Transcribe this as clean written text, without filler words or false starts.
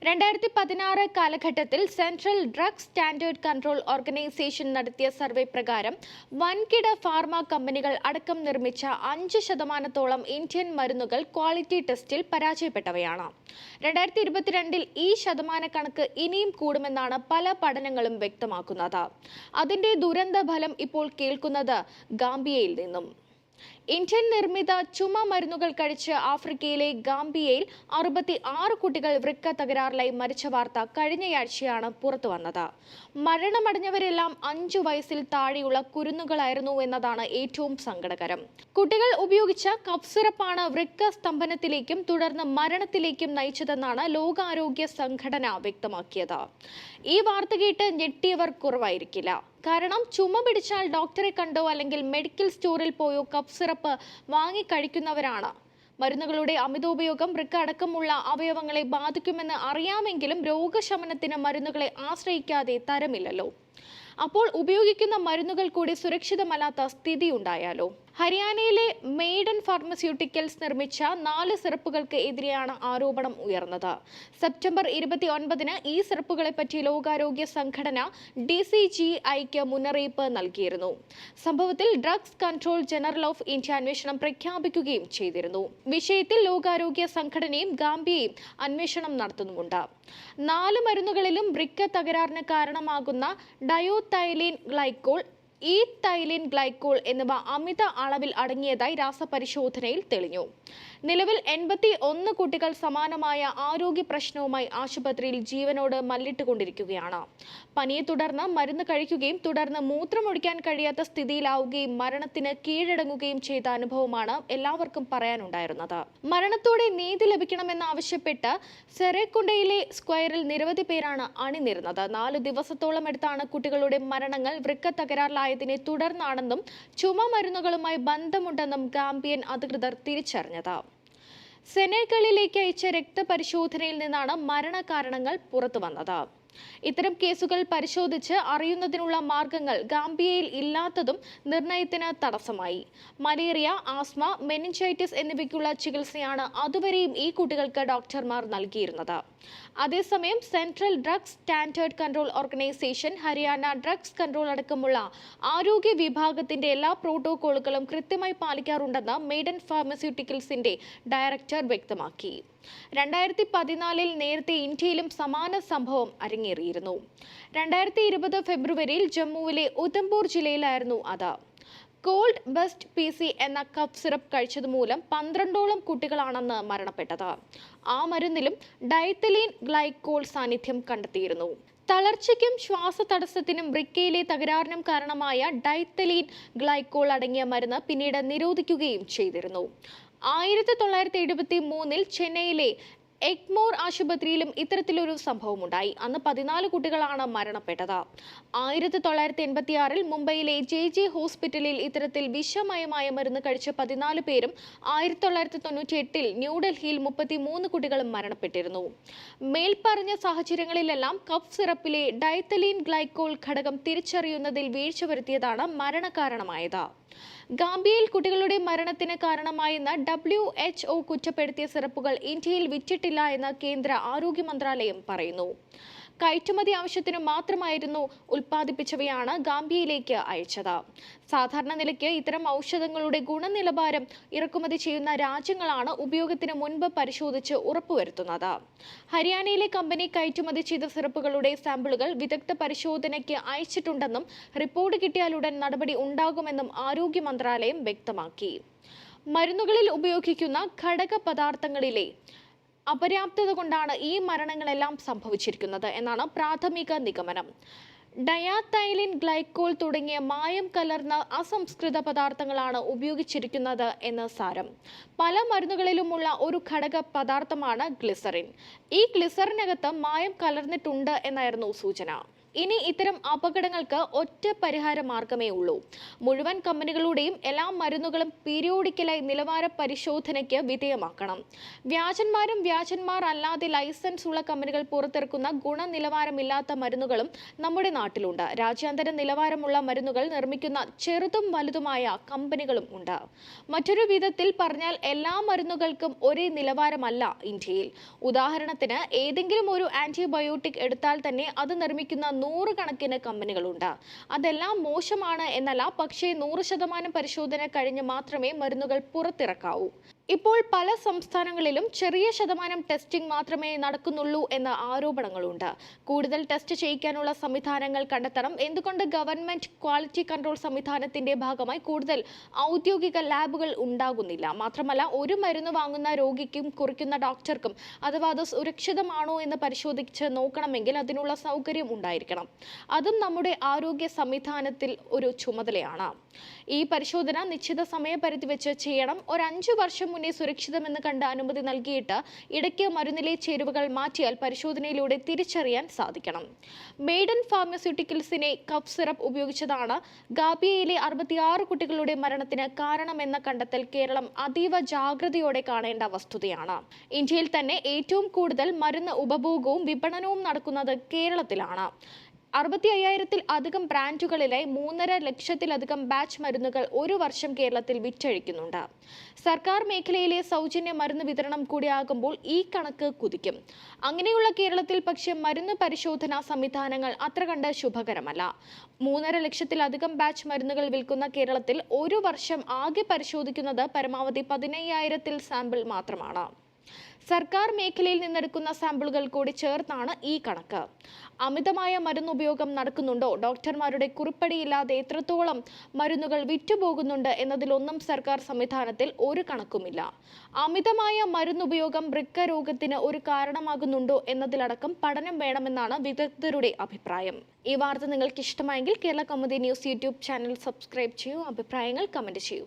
2016 കാലഘട്ടത്തിൽ central drug standard control organisation നടത്തിയ survey പ്രകാരം വൻകിട ഫാർമ കമ്പനികൾ അടക്കം നിർമ്മിച്ച 5% ഇന്ത്യൻ മരുന്നുകൾ ക്വാളിറ്റി ടെസ്റ്റിൽ പരാജയപ്പെട്ടവയാണ്. 2022 ഈ ശതമാനക്കണക്ക് ഇനിയും കൂടുമെന്നാണ് പല പഠനങ്ങളും വ്യക്തമാക്കുന്നത്. അതിന്റെ ദുരന്ത ഫലം ഇപ്പോൾ കേൾക്കുന്നത് ഗാംബിയയിൽ നിന്നും. ഇന്ത്യൻ നിർമ്മിത ചുമ മരുന്നുകൾ കഴിച്ച് ആഫ്രിക്കയിലെ ഗാംബിയയിൽ 66 കുട്ടികൾ വൃക്ക തകരാറിലായി മരിച്ച വാർത്ത കഴിഞ്ഞയാഴ്ചയാണ് പുറത്തു വന്നത്. മരണമടഞ്ഞവരെല്ലാം 5 വയസ്സിൽ താഴെയുള്ള കുരുന്നുകളായിരുന്നു എന്നതാണ് ഏറ്റവും സങ്കടകരം. കുട്ടികൾ ഉപയോഗിച്ച കഫ് സിറപ്പാണ് വൃക്ക സ്തംഭനത്തിലേക്കും തുടർന്ന് മരണത്തിലേക്കും നയിച്ചതെന്നാണ് ലോകാരോഗ്യ സംഘടന വ്യക്തമാക്കിയത്. ഈ വാർത്ത കേട്ട് ഞെട്ടിയവർ കുറവായിരിക്കില്ല. കാരണം ചുമ പിടിച്ചാൽ ഡോക്ടറെ കണ്ടോ അല്ലെങ്കിൽ മെഡിക്കൽ സ്റ്റോറിൽ പോയോ കഫ് സിറപ്പ് വാങ്ങി കഴിക്കുന്നവരാണ്. മരുന്നുകളുടെ അമിതോപയോഗം വൃക്ക അടക്കമുള്ള അവയവങ്ങളെ ബാധിക്കുമെന്ന് അറിയാമെങ്കിലും രോഗശമനത്തിന് മരുന്നുകളെ ആശ്രയിക്കാതെ തരമില്ലല്ലോ. അപ്പോൾ ഉപയോഗിക്കുന്ന മരുന്നുകൾ കൂടി സുരക്ഷിതമല്ലാത്ത സ്ഥിതി ഉണ്ടായാലോ? ഹരിയാനയിലെ മെയ്ഡൻ ഫാർമസ്യൂട്ടിക്കൽസ് നിർമ്മിച്ച 4 സിറപ്പുകൾക്ക് എതിരെയാണ് ആരോപണം ഉയർന്നത്. സെപ്റ്റംബർ 29-ന് ഈ സിറപ്പുകളെ പറ്റി ലോകാരോഗ്യ സംഘടന DCGIക്ക് മുന്നറിയിപ്പ് നൽകിയിരുന്നു. സംഭവത്തിൽ drugs control general of India അന്വേഷണം പ്രഖ്യാപിക്കുകയും ചെയ്തിരുന്നു. വിഷയത്തിൽ ലോകാരോഗ്യ സംഘടനയും ഗാംബിയയും അന്വേഷണം നടത്തുന്നുമുണ്ട്. 4 മരുന്നുകളിലും വൃക്ക തകരാറിന് കാരണമാകുന്ന ഡയോതൈലിൻ ഗ്ലൈക്കോൾ, ഈഥൈലിൻ ഗ്ലൈക്കോൾ എന്നിവ അമിത അളവിൽ അടങ്ങിയതായി രാസപരിശോധനയിൽ തെളിഞ്ഞു. നിലവിൽ 81 കുട്ടികൾ സമാനമായ ആരോഗ്യ പ്രശ്നവുമായി ആശുപത്രിയിൽ ജീവനോട് മല്ലിട്ടുകൊണ്ടിരിക്കുകയാണ്. പനിയെ തുടർന്ന് മരുന്ന് കഴിക്കുകയും തുടർന്ന് മൂത്രമൊഴിക്കാൻ കഴിയാത്ത സ്ഥിതിയിലാവുകയും മരണത്തിന് കീഴടങ്ങുകയും ചെയ്ത അനുഭവമാണ് എല്ലാവർക്കും പറയാനുണ്ടായിരുന്നത്. മരണത്തോടെ നീതി ലഭിക്കണമെന്നാവശ്യപ്പെട്ട് സെറേക്കുണ്ടയിലെ സ്ക്വയറിൽ നിരവധി പേരാണ് അണിനിരുന്നത്. 4 ദിവസത്തോളം എടുത്താണ് കുട്ടികളുടെ മരണങ്ങൾ വൃക്ക തകരാറിലായതിനെ തുടർന്നാണെന്നും ചുമ മരുന്നുകളുമായി ബന്ധമുണ്ടെന്നും ഗാംബിയൻ അധികൃതർ തിരിച്ചറിഞ്ഞത്. സെനഗലിലേക്ക് അയച്ച രക്തപരിശോധനയിൽ നിന്നാണ് മരണകാരണങ്ങൾ പുറത്തു വന്നത്. ഇത്തരം കേസുകൾ പരിശോധിച്ച് അറിയുന്നതിനുള്ള മാർഗങ്ങൾ ഗാംബിയയിൽ ഇല്ലാത്തതും നിർണയത്തിന് തടസ്സമായി. മലേറിയ, ആസ്മ, മെനിഞ്ചൈറ്റിസ് എന്നിവയ്ക്കുള്ള ചികിത്സയാണ് അതുവരെയും ഈ കുട്ടികൾക്ക് ഡോക്ടർമാർ നൽകിയിരുന്നത്. അതേസമയം central drug standard control organisation, Haryana drugs control അടക്കമുള്ള ആരോഗ്യ വിഭാഗത്തിന്റെ എല്ലാ പ്രോട്ടോകോളുകളും കൃത്യമായി പാലിക്കാറുണ്ടെന്ന് മെയ്ഡൻ ഫാർമസ്യൂട്ടിക്കൽസിന്റെ ഡയറക്ടർ വ്യക്തമാക്കി. 2014 നേരത്തെ ഇന്ത്യയിലും സമാന സംഭവം അരങ്ങേറിയിരുന്നു. 2020 ഫെബ്രുവരിയിൽ ജമ്മുവിലെ ഉധംപൂർ ജില്ലയിലായിരുന്നു അത്. കോൾഡ് ബെസ്റ്റ് PC എന്ന കഫ് സിറപ്പ് കഴിച്ചതുമൂലം 12ഓളം കുട്ടികളാണെന്ന് മരണപ്പെട്ടത്. ആ മരുന്നിലും ഡയത്തലീൻ ഗ്ലൈക്കോൾ സാന്നിധ്യം കണ്ടെത്തിയിരുന്നു. തളർച്ചയ്ക്കും ശ്വാസതടസ്സത്തിനും വൃക്കയിലെ തകരാറിനും കാരണമായ ഡയത്തലീൻ ഗ്ലൈക്കോൾ അടങ്ങിയ മരുന്ന് പിന്നീട് നിരോധിക്കുകയും ചെയ്തിരുന്നു. 1973 ചെന്നൈയിലെ എഗ്മോർ ആശുപത്രിയിലും ഇത്തരത്തിലൊരു സംഭവമുണ്ടായി. അന്ന് 14 കുട്ടികളാണ് മരണപ്പെട്ടത്. 1986 മുംബൈയിലെ JJ ഹോസ്പിറ്റലിൽ ഇത്തരത്തിൽ വിഷമയമായ മരുന്ന് കഴിച്ച 14 പേരും 1998 ന്യൂഡൽഹിയിൽ 33 കുട്ടികളും മരണപ്പെട്ടിരുന്നു. മേൽപ്പറഞ്ഞ സാഹചര്യങ്ങളിലെല്ലാം കഫ് സിറപ്പിലെ ഡയത്തലീൻ ഗ്ലൈക്കോൾ ഘടകം തിരിച്ചറിയുന്നതിൽ വീഴ്ച വരുത്തിയതാണ് മരണകാരണമായത്. ഗാംബിയയിൽ കുട്ടികളുടെ മരണത്തിന് കാരണമായെന്ന് WHO കുറ്റപ്പെടുത്തിയ സിറപ്പുകൾ ഇന്ത്യയിൽ വിറ്റിട്ടില്ല എന്ന് കേന്ദ്ര ആരോഗ്യ മന്ത്രാലയം പറയുന്നു. കയറ്റുമതി ആവശ്യത്തിനു മാത്രമായിരുന്നു ഉൽപ്പാദിപ്പിച്ചവയാണ് ഗാംബിയയിലേക്ക് അയച്ചത്. സാധാരണ നിലയ്ക്ക് ഇത്തരം ഔഷധങ്ങളുടെ ഗുണനിലവാരം ഇറക്കുമതി ചെയ്യുന്ന രാജ്യങ്ങളാണ് ഉപയോഗത്തിന് മുൻപ് പരിശോധിച്ച് ഉറപ്പുവരുത്തുന്നത്. ഹരിയാനയിലെ കമ്പനി കയറ്റുമതി ചെയ്ത സിറപ്പുകളുടെ സാമ്പിളുകൾ വിദഗ്ധ പരിശോധനയ്ക്ക് അയച്ചിട്ടുണ്ടെന്നും റിപ്പോർട്ട് കിട്ടിയാലുടൻ നടപടി ഉണ്ടാകുമെന്നും ആരോഗ്യ മന്ത്രാലയം വ്യക്തമാക്കി. മരുന്നുകളിൽ ഉപയോഗിക്കുന്ന ഘടക പദാർത്ഥങ്ങളിലെ അപര്യാപ്തത കൊണ്ടാണ് ഈ മരണങ്ങളെല്ലാം സംഭവിച്ചിരിക്കുന്നത് എന്നാണ് പ്രാഥമിക നിഗമനം. ഡയാത്തൈലിൻ ഗ്ലൈക്കോൾ തുടങ്ങിയ മായം കലർന്ന അസംസ്കൃത പദാർത്ഥങ്ങളാണ് ഉപയോഗിച്ചിരിക്കുന്നത് എന്ന് സാരം. പല മരുന്നുകളിലുമുള്ള ഒരു ഘടക പദാർത്ഥമാണ് ഗ്ലിസറിൻ. ഈ ഗ്ലിസറിനകത്ത് മായം കലർന്നിട്ടുണ്ട് എന്നായിരുന്നു സൂചന. ഇനി ഇത്തരം അപകടങ്ങൾക്ക് ഒറ്റ പരിഹാര മാർഗമേ ഉള്ളൂ. മുഴുവൻ കമ്പനികളുടെയും എല്ലാ മരുന്നുകളും പീരിയോഡിക്കലായി നിലവാര പരിശോധനയ്ക്ക് വിധേയമാക്കണം. വ്യാജന്മാർ അല്ലാതെ ലൈസൻസ് ഉള്ള കമ്പനികൾ പുറത്തിറക്കുന്ന ഗുണനിലവാരമില്ലാത്ത മരുന്നുകളും നമ്മുടെ നാട്ടിലുണ്ട്. രാജ്യാന്തര നിലവാരമുള്ള മരുന്നുകൾ നിർമ്മിക്കുന്ന ചെറുതും വലുതുമായ കമ്പനികളും ഉണ്ട്. മറ്റൊരു വിധത്തിൽ പറഞ്ഞാൽ എല്ലാ മരുന്നുകൾക്കും ഒരേ നിലവാരമല്ല ഇന്ത്യയിൽ. ഉദാഹരണത്തിന് ഏതെങ്കിലും ഒരു ആന്റിബയോട്ടിക് എടുത്താൽ തന്നെ അത് നിർമ്മിക്കുന്ന 100 കണക്കിന് കമ്പനികളുണ്ട്. അതെല്ലാം മോശമാണ് എന്നല്ല, പക്ഷേ 100% പരിശോധന കഴിഞ്ഞ് മാത്രമേ മരുന്നുകൾ പുറത്തിറക്കാവൂ. ഇപ്പോൾ പല സംസ്ഥാനങ്ങളിലും ചെറിയ ശതമാനം ടെസ്റ്റിംഗ് മാത്രമേ നടക്കുന്നുള്ളൂ എന്ന ആരോപണങ്ങളുണ്ട്. കൂടുതൽ ടെസ്റ്റ് ചെയ്യിക്കാനുള്ള സംവിധാനങ്ങൾ കണ്ടെത്തണം. എന്തുകൊണ്ട് ഗവൺമെന്റ് ക്വാളിറ്റി കൺട്രോൾ സംവിധാനത്തിന്റെ ഭാഗമായി കൂടുതൽ ഔദ്യോഗിക ലാബുകൾ ഉണ്ടാകുന്നില്ല? മാത്രമല്ല, ഒരു മരുന്ന് വാങ്ങുന്ന രോഗിക്കും കുറിക്കുന്ന ഡോക്ടർക്കും അഥവാ അത് സുരക്ഷിതമാണോ എന്ന് പരിശോധിച്ച് നോക്കണമെങ്കിൽ അതിനുള്ള സൗകര്യം ഉണ്ടായിരിക്കണം. അതും നമ്മുടെ ആരോഗ്യ സംവിധാനത്തിൽ ഒരു ചുമതലയാണ്. ഈ പരിശോധന നിശ്ചിത സമയപരിധി വെച്ച് ചെയ്യണം. ഒരു 5 വർഷം മുന്നേ സുരക്ഷിതമെന്ന് കണ്ട് അനുമതി നൽകിയിട്ട് ഇടയ്ക്ക് മരുന്നിലെ ചേരുവകൾ മാറ്റിയാൽ പരിശോധനയിലൂടെ തിരിച്ചറിയാൻ സാധിക്കണം. മെയ്ഡൻ ഫാർമസ്യൂട്ടിക്കൽസിനെ കഫ് സിറപ്പ് ഉപയോഗിച്ചതാണ് ഗാബിയയിലെ 66 കുട്ടികളുടെ മരണത്തിന് കാരണമെന്ന കണ്ടെത്തൽ കേരളം അതീവ ജാഗ്രതയോടെ കാണേണ്ട വസ്തുതയാണ്. ഇന്ത്യയിൽ തന്നെ ഏറ്റവും കൂടുതൽ മരുന്ന് ഉപഭോഗവും വിപണനവും നടക്കുന്നത് കേരളത്തിലാണ്. 65,000-ൽ അധികം ബ്രാൻഡുകളിലായി 3.5 ലക്ഷത്തിലധികം ബാച്ച് മരുന്നുകൾ ഒരു വർഷം കേരളത്തിൽ വിറ്റഴിക്കുന്നുണ്ട്. സർക്കാർ മേഖലയിലെ സൗജന്യ മരുന്ന് വിതരണം കൂടിയാകുമ്പോൾ ഈ കണക്ക് കുതിക്കും. അങ്ങനെയുള്ള കേരളത്തിൽ പക്ഷേ മരുന്ന് പരിശോധനാ സംവിധാനങ്ങൾ അത്ര കണ്ട് ശുഭകരമല്ല. 3.5 ലക്ഷത്തിലധികം ബാച്ച് മരുന്നുകൾ വിൽക്കുന്ന കേരളത്തിൽ ഒരു വർഷം ആകെ പരിശോധിക്കുന്നത് പരമാവധി 15,000-ൽ സാമ്പിൾ മാത്രമാണ്. സർക്കാർ മേഖലയിൽ നിന്നെടുക്കുന്ന സാമ്പിളുകൾ കൂടി ചേർത്താണ് ഈ കണക്ക്. അമിതമായ മരുന്നുപയോഗം നടക്കുന്നുണ്ടോ? ഡോക്ടർമാരുടെ കുറിപ്പടിയില്ലാതെ എത്രത്തോളം മരുന്നുകൾ വിറ്റുപോകുന്നുണ്ട് എന്നതിലൊന്നും സർക്കാർ സംവിധാനത്തിൽ ഒരു കണക്കുമില്ല. അമിതമായ മരുന്നുപയോഗം വൃക്ക രോഗത്തിന് ഒരു കാരണമാകുന്നുണ്ടോ എന്നതിലടക്കം പഠനം വേണമെന്നാണ് വിദഗ്ധരുടെ അഭിപ്രായം. ഈ വാർത്ത നിങ്ങൾക്ക് ഇഷ്ടമായെങ്കിൽ Kerala Kaumudi news YouTube channel subscribe ചെയ്യൂ. അഭിപ്രായങ്ങൾ കമന്റ് ചെയ്യൂ.